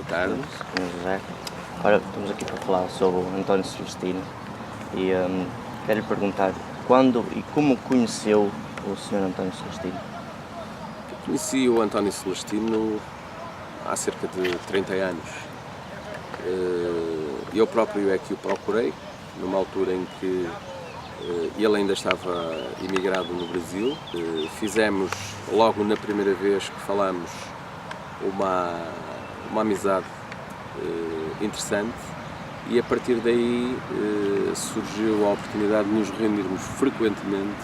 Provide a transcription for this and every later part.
Boa tarde. Sr. José. Ora, estamos aqui para falar sobre o António Celestino e quero lhe perguntar quando e como conheceu o Sr. António Celestino? Conheci o António Celestino há cerca de 30 anos. Eu próprio é que o procurei, numa altura em que ele ainda estava imigrado no Brasil. Fizemos, logo na primeira vez que falamos, uma amizade interessante e a partir daí surgiu a oportunidade de nos reunirmos frequentemente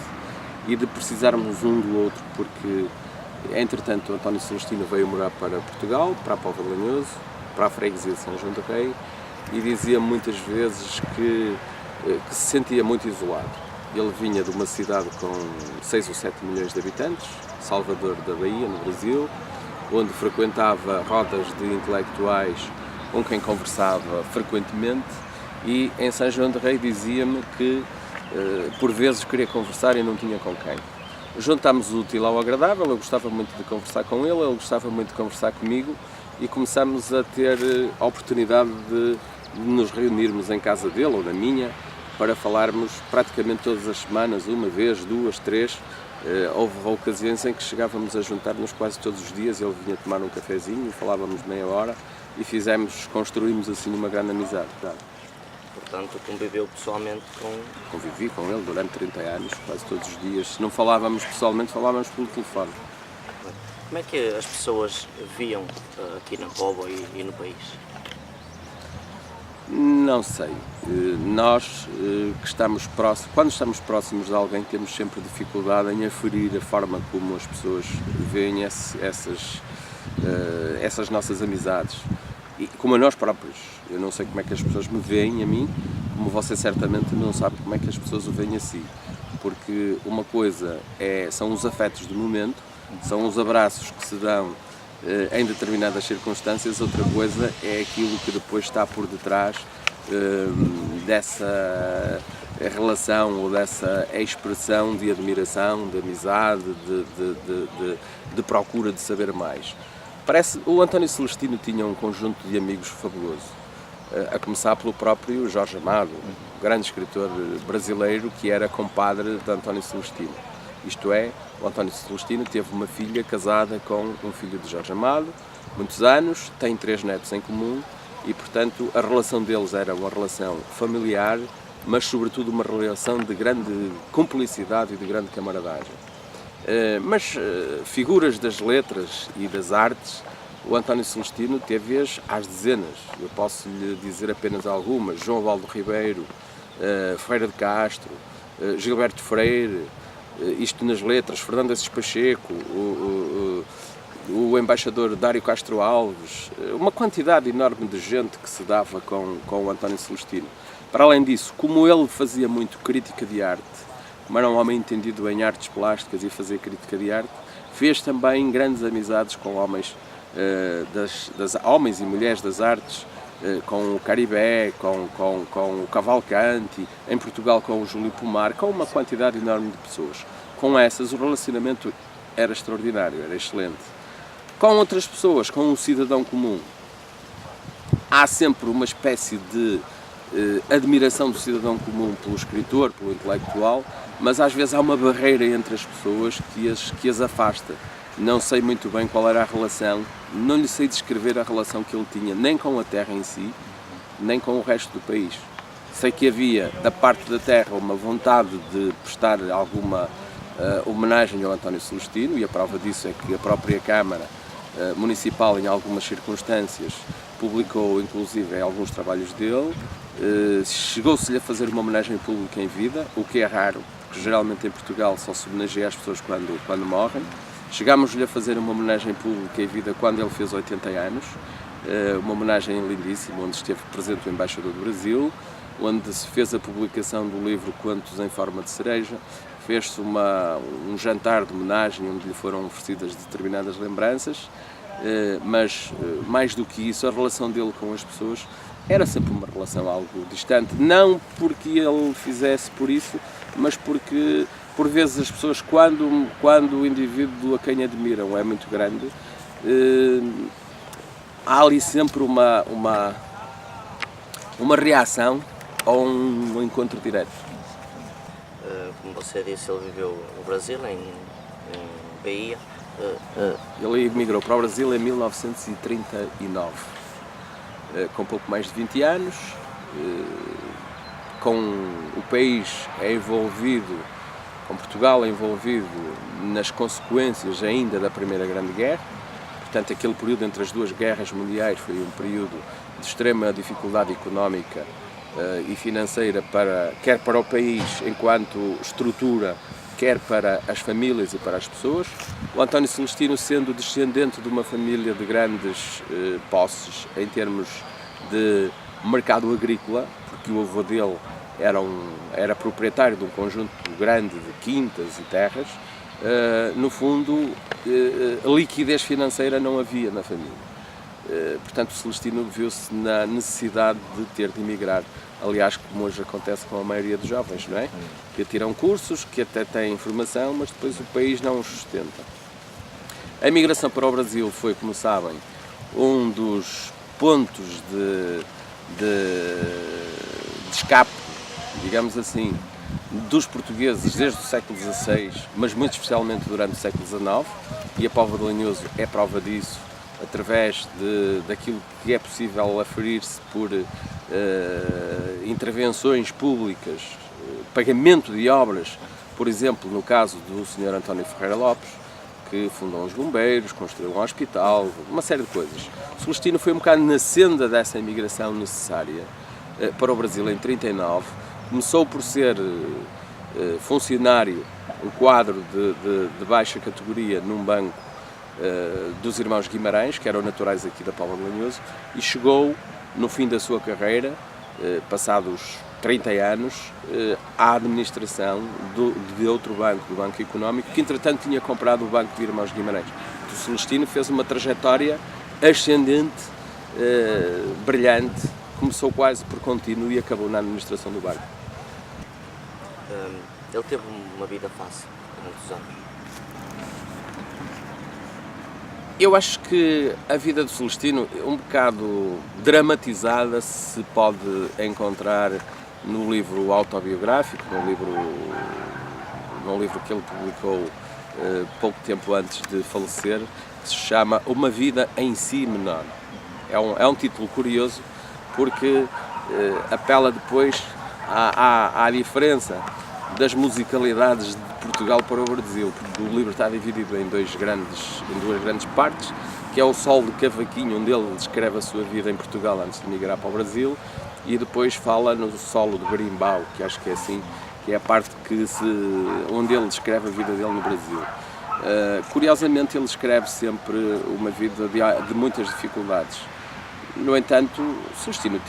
e de precisarmos um do outro, porque entretanto o António Celestino veio morar para Portugal, para a Póvoa de Lanhoso, para a freguesia de São João del Rei, e dizia muitas vezes que se sentia muito isolado. Ele vinha de uma cidade com 6 ou 7 milhões de habitantes, Salvador da Bahia, no Brasil, onde frequentava rodas de intelectuais com quem conversava frequentemente, e em São João del Rei dizia-me que por vezes queria conversar e não tinha com quem. Juntámos o útil ao agradável, eu gostava muito de conversar com ele gostava muito de conversar comigo, e começámos a ter a oportunidade de nos reunirmos em casa dele ou na minha para falarmos praticamente todas as semanas, uma vez, duas, três. Houve ocasiões em que chegávamos a juntar-nos quase todos os dias, ele vinha tomar um cafezinho, falávamos meia hora e construímos assim uma grande amizade. Tá? Portanto, conviveu pessoalmente com... Convivi com ele durante 30 anos, quase todos os dias. Se não falávamos pessoalmente, falávamos pelo telefone. Como é que as pessoas viam aqui na Póvoa e no país? Não sei. Nós que estamos próximos, quando estamos próximos de alguém, temos sempre dificuldade em aferir a forma como as pessoas veem essas nossas amizades. E como a nós próprios. Eu não sei como é que as pessoas me veem a mim, como você certamente não sabe como é que as pessoas o veem a si. Porque uma coisa são os afetos do momento, são os abraços que se dão em determinadas circunstâncias, outra coisa é aquilo que depois está por detrás dessa relação ou dessa expressão de admiração, de amizade, de procura de saber mais. O António Celestino tinha um conjunto de amigos fabuloso, a começar pelo próprio Jorge Amado, grande escritor brasileiro que era compadre de António Celestino. Isto é, o António Celestino teve uma filha casada com um filho de Jorge Amado, muitos anos, tem 3 netos em comum e, portanto, a relação deles era uma relação familiar, mas, sobretudo, uma relação de grande cumplicidade e de grande camaradagem. Mas figuras das letras e das artes, o António Celestino teve-as às dezenas. Eu posso lhe dizer apenas algumas: João Valdo Ribeiro, Ferreira de Castro, Gilberto Freire, isto nas letras, Fernando Assis Pacheco, o embaixador Dário Castro Alves, uma quantidade enorme de gente que se dava com o António Celestino. Para além disso, como ele fazia muito crítica de arte, como era um homem entendido em artes plásticas e fazia crítica de arte, fez também grandes amizades com homens, homens e mulheres das artes, com o Caribé, com o Cavalcanti, em Portugal com o Júlio Pomar, com uma quantidade enorme de pessoas. Com essas o relacionamento era extraordinário, era excelente. Com outras pessoas, com um cidadão comum, há sempre uma espécie de admiração do cidadão comum pelo escritor, pelo intelectual, mas às vezes há uma barreira entre as pessoas que as afasta. Não sei muito bem qual era a relação, não lhe sei descrever a relação que ele tinha nem com a terra em si, nem com o resto do país. Sei que havia, da parte da terra, uma vontade de prestar alguma homenagem ao António Celestino, e a prova disso é que a própria Câmara Municipal, em algumas circunstâncias, publicou inclusive alguns trabalhos dele. Chegou-se-lhe a fazer uma homenagem pública em vida, o que é raro, porque geralmente em Portugal só se homenageia as pessoas quando morrem. Chegámos-lhe a fazer uma homenagem pública em vida quando ele fez 80 anos, uma homenagem lindíssima, onde esteve presente o embaixador do Brasil, onde se fez a publicação do livro Contos em Forma de Cereja, fez-se um jantar de homenagem onde lhe foram oferecidas determinadas lembranças, mas mais do que isso, a relação dele com as pessoas era sempre uma relação algo distante, não porque ele fizesse por isso, mas porque por vezes as pessoas, quando o indivíduo a quem admiram é muito grande, há ali sempre uma reação ou um encontro direto. Como você disse, ele viveu no Brasil, em Bahia. Ele emigrou para o Brasil em 1939, com pouco mais de 20 anos, com o país envolvido, com Portugal envolvido nas consequências ainda da Primeira Grande Guerra. Portanto, aquele período entre as duas guerras mundiais foi um período de extrema dificuldade económica e financeira, quer para o país enquanto estrutura, quer para as famílias e para as pessoas. O António Celestino, sendo descendente de uma família de grandes posses em termos de mercado agrícola, porque o avô dele era proprietário de um conjunto grande de quintas e terras, no fundo, liquidez financeira não havia na família. Portanto, o Celestino viu-se na necessidade de ter de emigrar. Aliás, como hoje acontece com a maioria dos jovens, não é? Que tiram cursos, que até têm formação, mas depois o país não os sustenta. A imigração para o Brasil foi, como sabem, um dos pontos de escape, digamos assim, dos portugueses desde o século XVI, mas muito especialmente durante o século XIX, e a Póvoa de Lanhoso é prova disso, através daquilo que é possível aferir-se por intervenções públicas, pagamento de obras, por exemplo, no caso do Sr. António Ferreira Lopes, que fundou os bombeiros, construiu um hospital, uma série de coisas. Celestino foi um bocado na senda dessa imigração necessária para o Brasil em 1939. Começou por ser funcionário, um quadro de baixa categoria num banco dos irmãos Guimarães, que eram naturais aqui da Póvoa de Lanhoso, e chegou, no fim da sua carreira, passados 30 anos, à administração de outro banco, do Banco Económico, que entretanto tinha comprado o Banco dos Irmãos Guimarães. O Celestino fez uma trajetória ascendente, brilhante, começou quase por contínuo e acabou na administração do banco. Ele teve uma vida fácil há muitos anos. Eu acho que a vida do Celestino, um bocado dramatizada, se pode encontrar no livro autobiográfico, no livro que ele publicou pouco tempo antes de falecer, que se chama Uma Vida em Si Menor. É um título curioso porque apela depois à diferença das musicalidades de Portugal para o Brasil, porque o livro está dividido em duas grandes partes, que é o solo de cavaquinho, onde ele descreve a sua vida em Portugal antes de migrar para o Brasil, e depois fala no solo de berimbau, que acho que é assim, que é a parte onde ele descreve a vida dele no Brasil. Curiosamente, ele escreve sempre uma vida de muitas dificuldades. No entanto, Celestino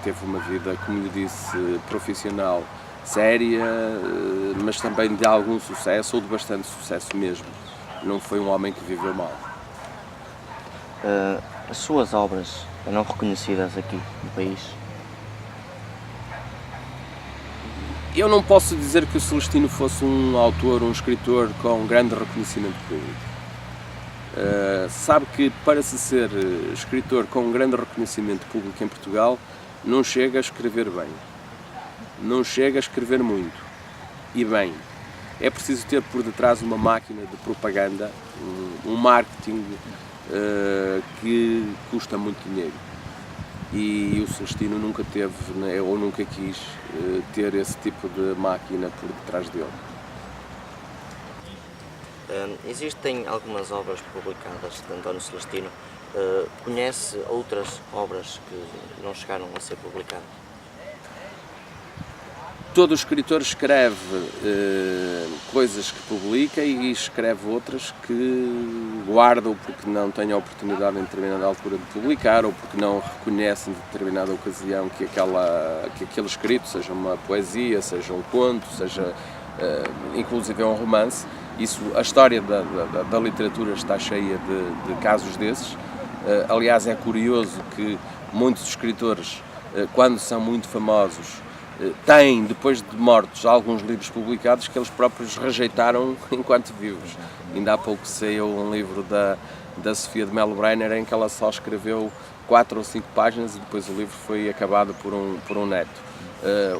teve uma vida, como lhe disse, profissional séria, mas também de algum sucesso, ou de bastante sucesso mesmo. Não foi um homem que viveu mal. As suas obras eram reconhecidas aqui no país? Eu não posso dizer que o Celestino fosse um autor, um escritor com grande reconhecimento público. Sabe que para se ser escritor com grande reconhecimento público em Portugal, não chega a escrever bem. Não chega a escrever muito e bem. É preciso ter por detrás uma máquina de propaganda, um marketing que custa muito dinheiro. E o Celestino nunca teve, ou nunca quis ter esse tipo de máquina por detrás dele. Existem algumas obras publicadas de António Celestino. Conhece outras obras que não chegaram a ser publicadas? Todo escritor escreve coisas que publica e escreve outras que guarda, ou porque não tem a oportunidade em determinada altura de publicar, ou porque não reconhece em determinada ocasião que aquele escrito, seja uma poesia, seja um conto, seja inclusive um romance. A história da literatura está cheia de casos desses. Aliás, é curioso que muitos escritores, quando são muito famosos, têm, depois de mortos, alguns livros publicados que eles próprios rejeitaram enquanto vivos. Ainda há pouco saiu um livro da Sofia de Mello Brenner, em que ela só escreveu 4 ou 5 páginas e depois o livro foi acabado por um neto.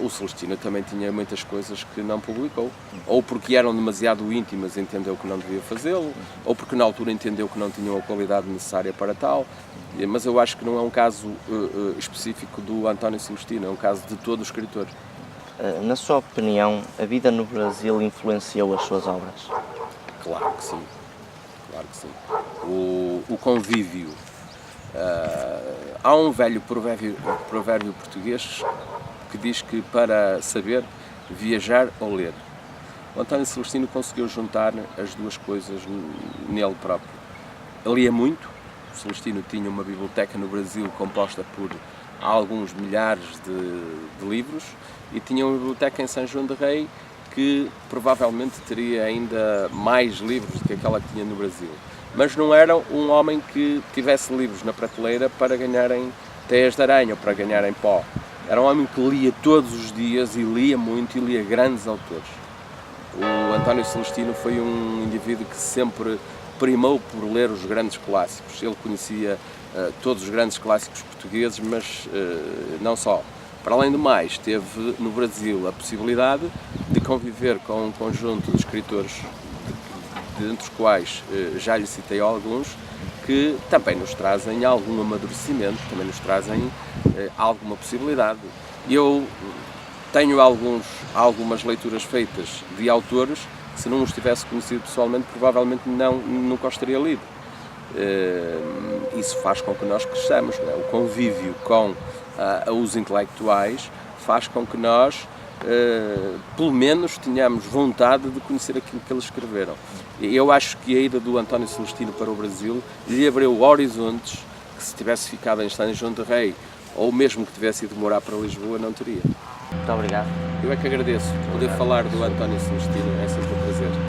O Celestino também tinha muitas coisas que não publicou, ou porque eram demasiado íntimas e entendeu que não devia fazê-lo, ou porque na altura entendeu que não tinham a qualidade necessária para tal. Mas eu acho que não é um caso específico do António Celestino, é um caso de todo o escritor. Na sua opinião, a vida no Brasil influenciou as suas obras? Claro que sim, claro que sim. O convívio. Há um velho provérbio português que diz que para saber, viajar ou ler. O António Celestino conseguiu juntar as duas coisas nele próprio. Ele lia muito. O Celestino tinha uma biblioteca no Brasil composta por alguns milhares de livros e tinha uma biblioteca em São João del Rei que provavelmente teria ainda mais livros do que aquela que tinha no Brasil. Mas não era um homem que tivesse livros na prateleira para ganharem teias de aranha ou para ganharem pó. Era um homem que lia todos os dias e lia muito e lia grandes autores. O António Celestino foi um indivíduo que sempre primou por ler os grandes clássicos. Ele conhecia todos os grandes clássicos portugueses, mas não só. Para além do mais, teve no Brasil a possibilidade de conviver com um conjunto de escritores, dentre os quais já lhe citei alguns, que também nos trazem algum amadurecimento, também nos trazem alguma possibilidade. Eu tenho algumas leituras feitas de autores que, se não os tivesse conhecido pessoalmente, provavelmente nunca os teria lido. Isso faz com que nós cresçamos, não é? O convívio com os intelectuais faz com que nós, pelo menos, tenhamos vontade de conhecer aquilo que eles escreveram. Eu acho que a ida do António Celestino para o Brasil lhe abriu horizontes que, se tivesse ficado em São João del Rei, ou mesmo que tivesse ido morar para Lisboa, não teria. Muito obrigado. Eu é que agradeço. Poder falar do António Celestino é sempre um prazer.